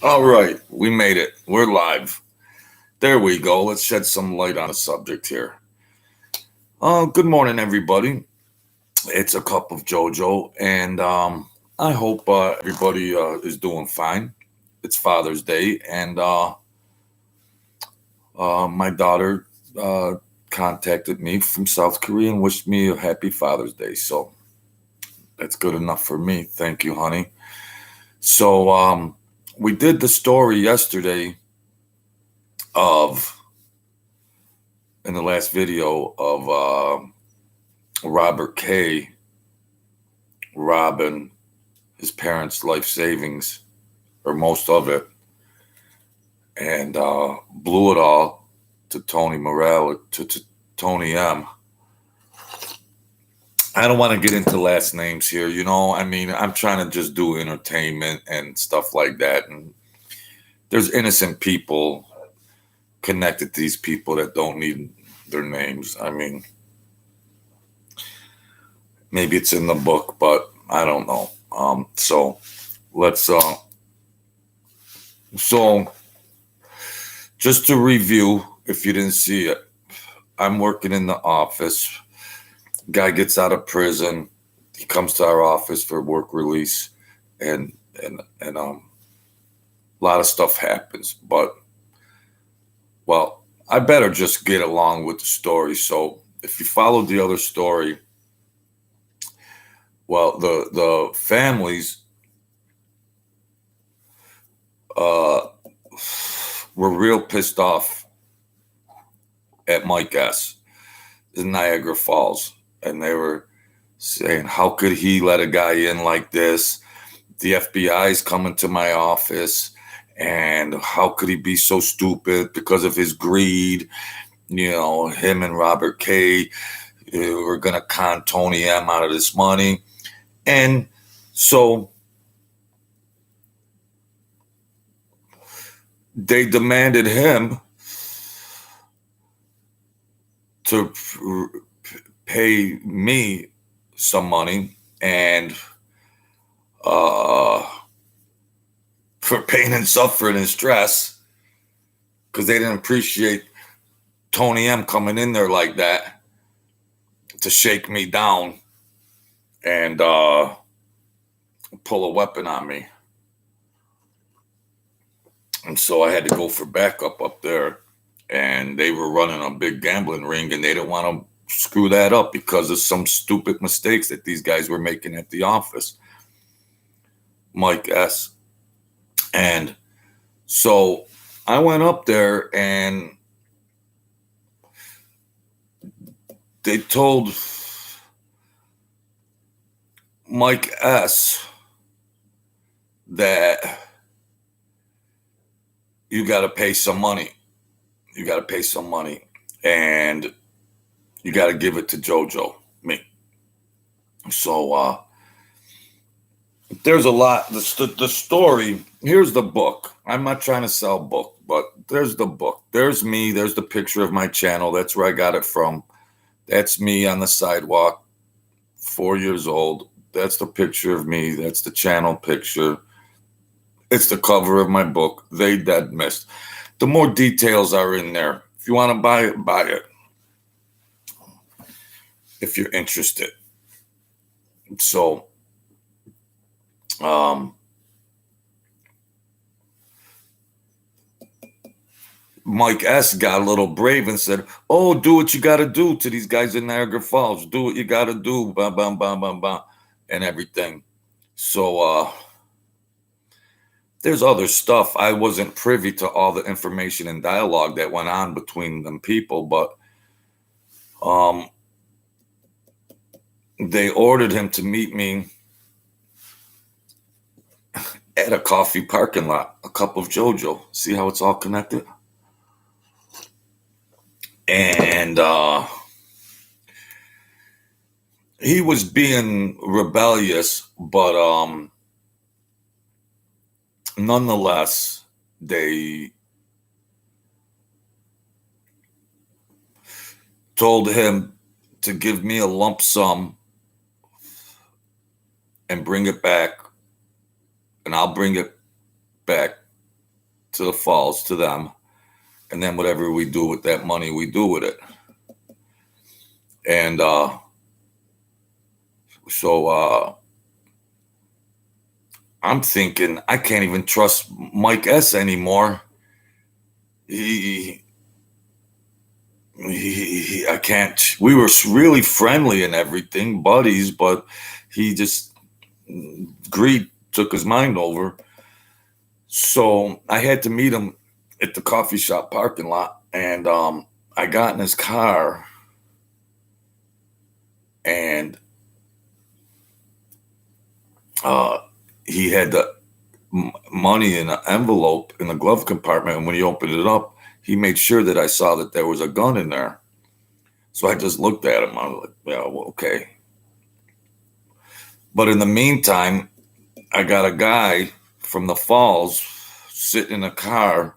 All right, we made it. We're live. There we go. Let's shed some light on the subject here. Good morning, everybody. It's a cup of JoJo, and I hope everybody is doing fine. It's Father's Day, and my daughter contacted me from South Korea and wished me a happy Father's Day. So that's good enough for me. Thank you, honey. So we did the story yesterday of in the last video of Robert K. robbing his parents' life savings, or most of it, and blew it all to Tony Morell, to Tony M. I don't want to get into last names here, I mean, I'm trying to just do entertainment and stuff like that. And there's innocent people connected to these people that don't need their names. I mean, maybe it's in the book, but I don't know. So let's so just to review, if you didn't see it, I'm working in the office. Guy gets out of prison. He comes to our office for work release, and a lot of stuff happens. But well, I better just get along with the story. So if you followed the other story, well, the families were real pissed off at Mike S. in Niagara Falls, and they were saying, how could he let a guy in like this? The FBI's coming to my office, and how could he be so stupid because of his greed? Him and Robert K. were going to con Tony M out of this money. And so they demanded him to pay me some money, and for pain and suffering and stress, because they didn't appreciate Tony M coming in there like that to shake me down and pull a weapon on me. And so I had to go for backup up there, and they were running a big gambling ring, and they didn't want to screw that up because of some stupid mistakes that these guys were making at the office. Mike S. And so I went up there, and they told Mike S. that you got to pay some money. You got to pay some money, and you got to give it to JoJo, me. So there's a lot. The story, here's the book. I'm not trying to sell book, but there's the book. There's me. There's the picture of my channel. That's where I got it from. That's me on the sidewalk, 4 years old. That's the picture of me. That's the channel picture. It's the cover of my book, They Dead Missed. The more details are in there. If you want to buy it, buy it. If you're interested. So, Mike S. got a little brave and said, oh, do what you got to do to these guys in Niagara Falls. Do what you got to do, bam, bam, bam, bam, bam, and everything. So, there's other stuff. I wasn't privy to all the information and dialogue that went on between them people, but they ordered him to meet me at a coffee parking lot, a cup of JoJo. See how it's all connected? And he was being rebellious, but nonetheless, they told him to give me a lump sum and bring it back, and I'll bring it back to the falls, to them. And then whatever we do with that money, we do with it. And so I'm thinking I can't even trust Mike S anymore. I can't. We were really friendly and everything, buddies, but he just, greed took his mind over. So I had to meet him at the coffee shop parking lot, and I got in his car, and he had the money in an envelope in the glove compartment, and when he opened it up, he made sure that I saw that there was a gun in there. So I just looked at him. I was like, yeah, well, okay. But in the meantime, I got a guy from the falls sitting in a car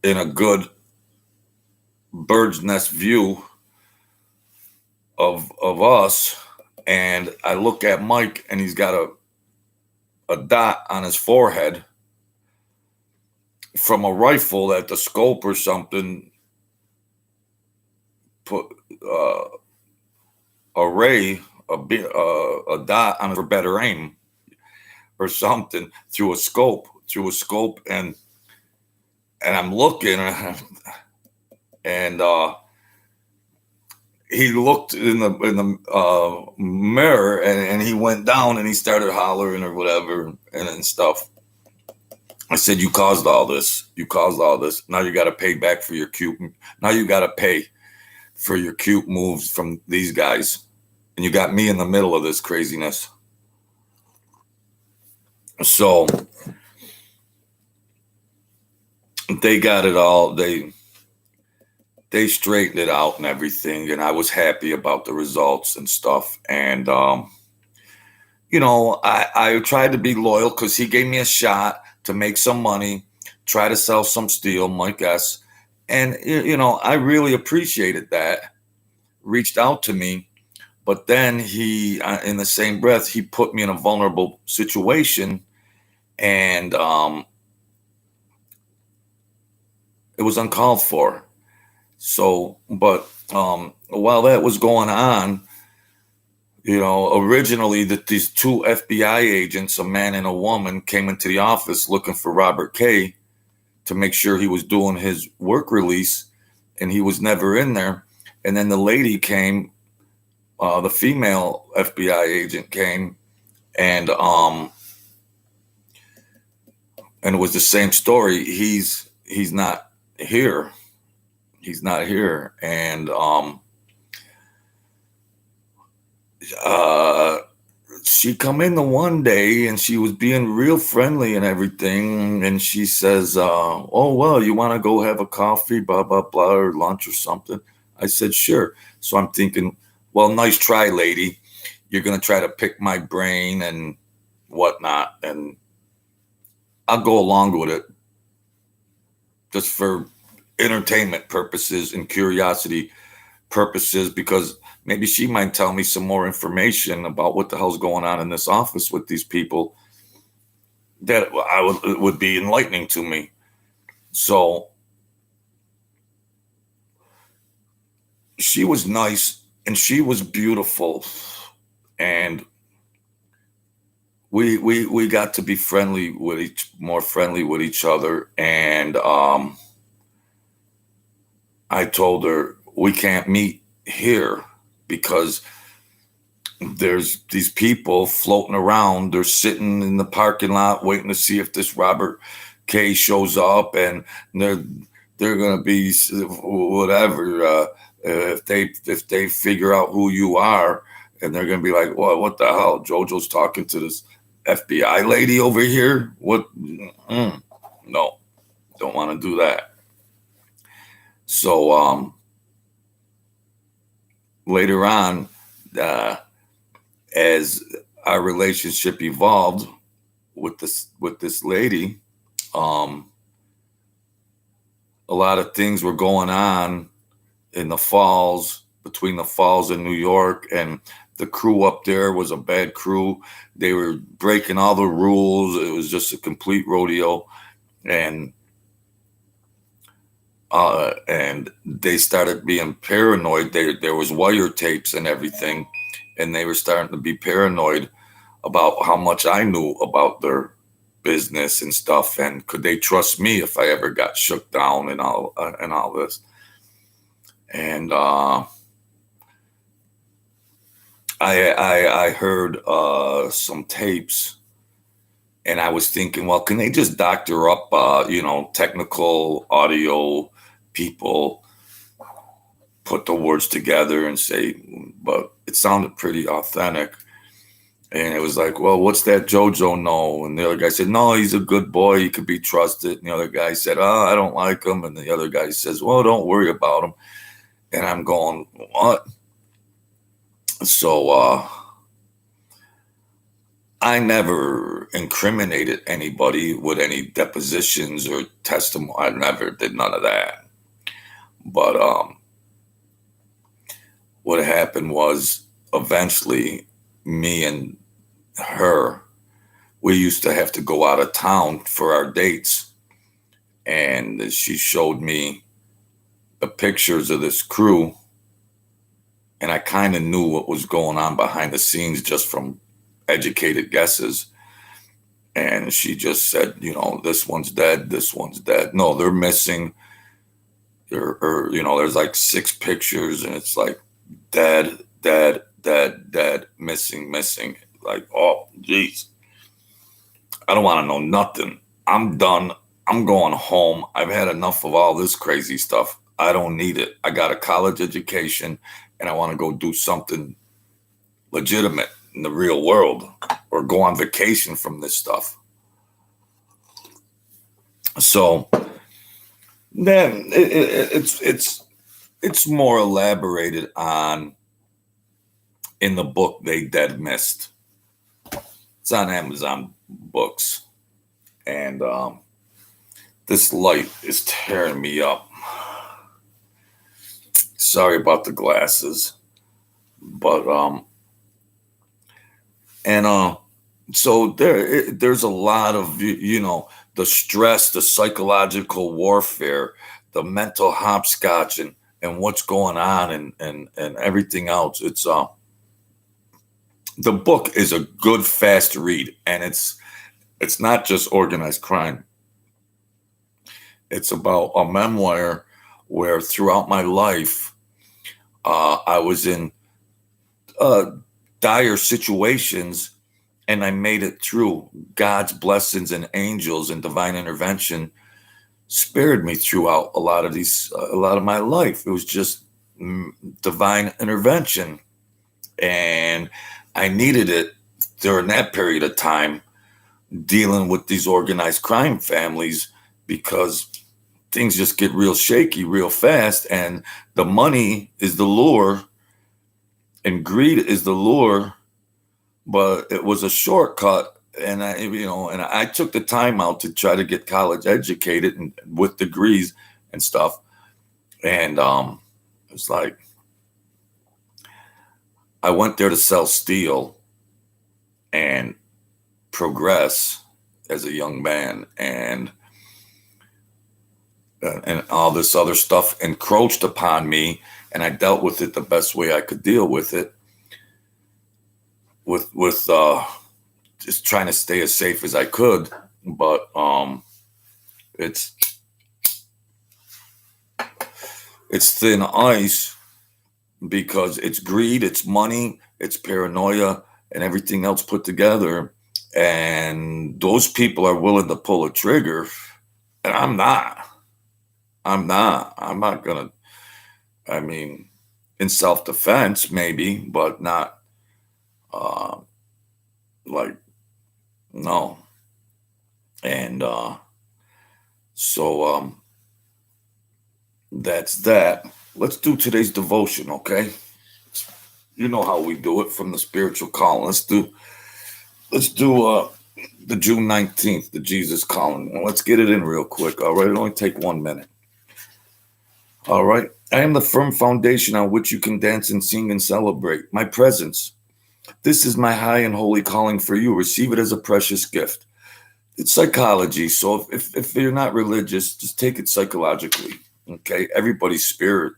in a good bird's nest view of us. And I look at Mike, and he's got a dot on his forehead from a rifle that the scope or something put a dot on it for better aim or something through a scope, and I'm looking, and he looked in the mirror, and he went down, and he started hollering or whatever and stuff. I said, "You caused all this. You caused all this. Now you got to pay back for your cute. Now you got to pay for your cute moves from these guys, and you got me in the middle of this craziness." So they got it all. They straightened it out and everything, and I was happy about the results and stuff. And I tried to be loyal because he gave me a shot to make some money, try to sell some steel, Mike S. And, I really appreciated that. Reached out to me. But then he, in the same breath, he put me in a vulnerable situation. And it was uncalled for. So, but while that was going on, originally these two FBI agents, a man and a woman, came into the office looking for Robert K. to make sure he was doing his work release, and he was never in there. And then the lady came, the female FBI agent came, and it was the same story. He's not here. He's not here. And she come in the one day, and she was being real friendly and everything. And she says, "Oh, well, you want to go have a coffee, blah, blah, blah, or lunch or something?" I said, "Sure." So I'm thinking, well, nice try, lady. You're going to try to pick my brain and whatnot. And I'll go along with it just for entertainment purposes and curiosity purposes, because maybe she might tell me some more information about what the hell's going on in this office with these people that would be enlightening to me. So she was nice, and she was beautiful, and we got to be more friendly with each other. And I told her, we can't meet here because there's these people floating around. They're sitting in the parking lot waiting to see if this Robert K shows up, and they're going to be whatever. If they figure out who you are, and they're going to be like, well, what the hell? JoJo's talking to this FBI lady over here. What? No, don't want to do that. So later on, as our relationship evolved with this lady, a lot of things were going on in the falls, between the falls and New York, and the crew up there was a bad crew. They were breaking all the rules. It was just a complete rodeo. And they started being paranoid. There was wiretapes and everything, and they were starting to be paranoid about how much I knew about their business and stuff, and could they trust me if I ever got shook down and all this. And I heard some tapes, and I was thinking, well, can they just doctor up, technical audio people, put the words together and say, but it sounded pretty authentic. And it was like, well, what's that JoJo know? And the other guy said, no, he's a good boy. He could be trusted. And the other guy said, oh, I don't like him. And the other guy says, well, don't worry about him. And I'm going, what? So I never incriminated anybody with any depositions or testimony. I never did none of that. But what happened was eventually me and her, we used to have to go out of town for our dates. And she showed me the pictures of this crew. And I kind of knew what was going on behind the scenes just from educated guesses. And she just said, this one's dead, this one's dead. No, they're missing. There's like 6 pictures, and it's like dead, dead, dead, dead, missing. Like, oh, geez. I don't want to know nothing. I'm done. I'm going home. I've had enough of all this crazy stuff. I don't need it. I got a college education, and I want to go do something legitimate in the real world or go on vacation from this stuff. So then it's more elaborated on in the book They Dead Missed. It's on Amazon Books. And this light is tearing me up. Sorry about the glasses. But so there's a lot of, the stress, the psychological warfare, the mental hopscotch, and what's going on and everything else. It's the book is a good, fast read, and it's not just organized crime. It's about a memoir where throughout my life, I was in dire situations, and I made it through. God's blessings and angels and divine intervention spared me throughout a lot of my life. It was just divine intervention. And I needed it during that period of time dealing with these organized crime families, because things just get real shaky real fast, and the money is the lure and greed is the lure, but it was a shortcut. And I took the time out to try to get college educated and with degrees and stuff. And it's like, I went there to sell steel and progress as a young man, and all this other stuff encroached upon me, and I dealt with it the best way I could deal with it, with just trying to stay as safe as I could. But it's thin ice, because it's greed, it's money, it's paranoia, and everything else put together. And those people are willing to pull a trigger, and I'm not gonna. I mean, in self-defense maybe, but not no. And so that's that. Let's do today's devotion, okay? You know how we do it from the spiritual calling. Let's do the June 19th, the Jesus calling. Let's get it in real quick, all right? It'll only take 1 minute. All right. I am the firm foundation on which you can dance and sing and celebrate. My presence This is my high and holy calling for you. Receive it as a precious gift. It's psychology. So if you're not religious, just take it psychologically. Okay. Everybody's spirit.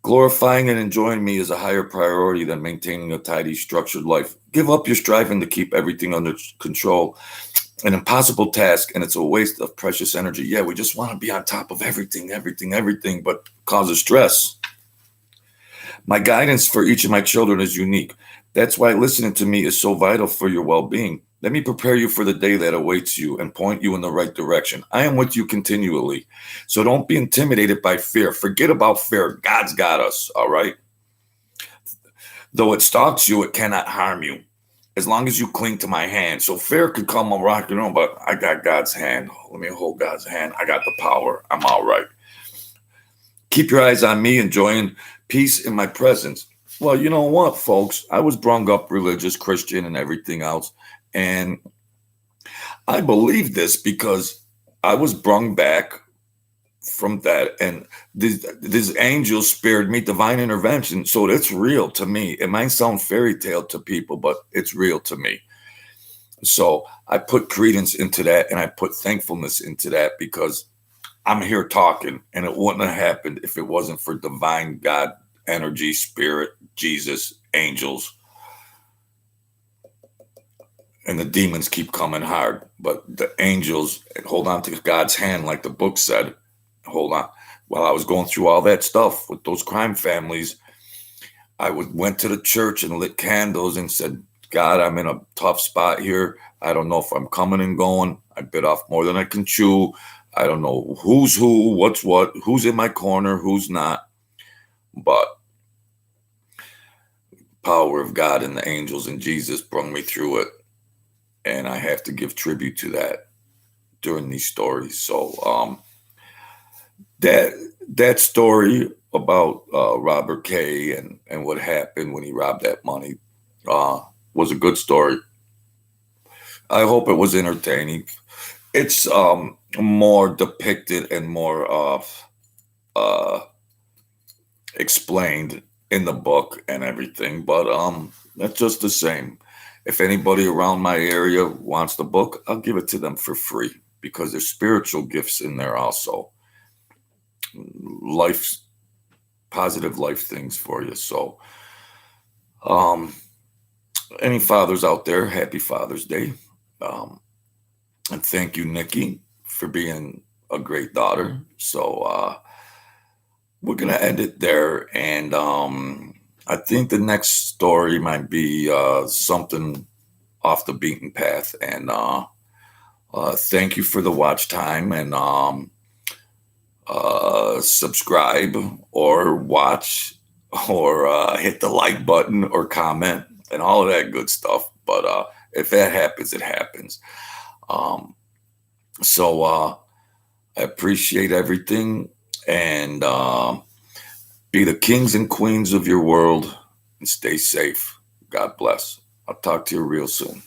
Glorifying and enjoying me is a higher priority than maintaining a tidy, structured life. Give up your striving to keep everything under control. An impossible task, and it's a waste of precious energy. Yeah, we just want to be on top of everything, but causes stress. My guidance for each of my children is unique. That's why listening to me is so vital for your well-being. Let me prepare you for the day that awaits you and point you in the right direction. I am with you continually. So don't be intimidated by fear. Forget about fear. God's got us, all right? Though it stalks you, it cannot harm you as long as you cling to my hand. So fear could come around, but I got God's hand. Let me hold God's hand. I got the power. I'm all right. Keep your eyes on me, enjoying peace in my presence. Well, you know what, folks? I was brung up religious, Christian, and everything else. And I believe this because I was brung back from that. And this angel spared me divine intervention. So it's real to me. It might sound fairy tale to people, but it's real to me. So I put credence into that, and I put thankfulness into that because I'm here talking, and it wouldn't have happened if it wasn't for divine God, energy, spirit, Jesus, angels. And the demons keep coming hard, but the angels hold on to God's hand, like the book said. Hold on. While I was going through all that stuff with those crime families, I went to the church and lit candles and said, God, I'm in a tough spot here. I don't know if I'm coming and going. I bit off more than I can chew. I don't know who's who, what's what, who's in my corner, who's not. But power of God and the angels and Jesus brought me through it. And I have to give tribute to that during these stories. So that story about Robert K. and what happened when he robbed that money was a good story. I hope it was entertaining. It's more depicted and more explained in the book and everything, but that's just the same. If anybody around my area wants the book, I'll give it to them for free because there's spiritual gifts in there also. Life, positive life things for you. So, any fathers out there, happy Father's Day. And thank you, Nikki, for being a great daughter. So, we're going to end it there. And I think the next story might be something off the beaten path. And thank you for the watch time, and subscribe or watch or hit the like button or comment and all of that good stuff. But if that happens, it happens. So I appreciate everything, and be the kings and queens of your world and stay safe. God bless. I'll talk to you real soon.